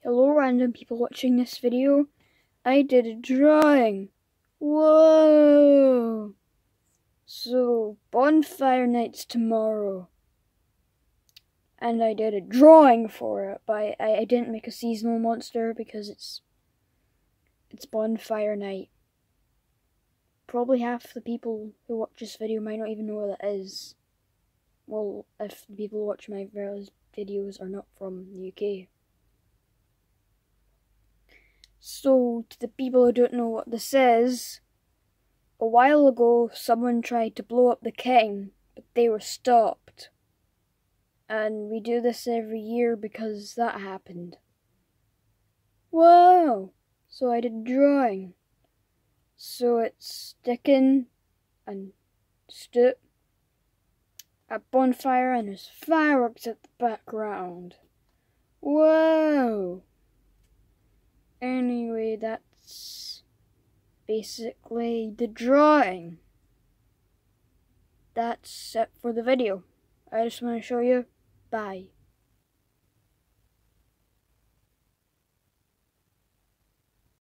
Hello random people watching this video. I did a drawing. Whoa! So, bonfire night's tomorrow. And I did a drawing for it, but I didn't make a seasonal monster because it's bonfire night. Probably half the people who watch this video might not even know what that is. Well, if the people watching my various videos are not from the UK. So, to the people who don't know what this is, a while ago someone tried to blow up the king, but they were stopped. And we do this every year because that happened. Whoa! So I did a drawing. So it's sticking and stood a bonfire and there's fireworks at the background. Whoa! Anyway, that's basically the drawing. That's it for the video. I just want to show you. Bye.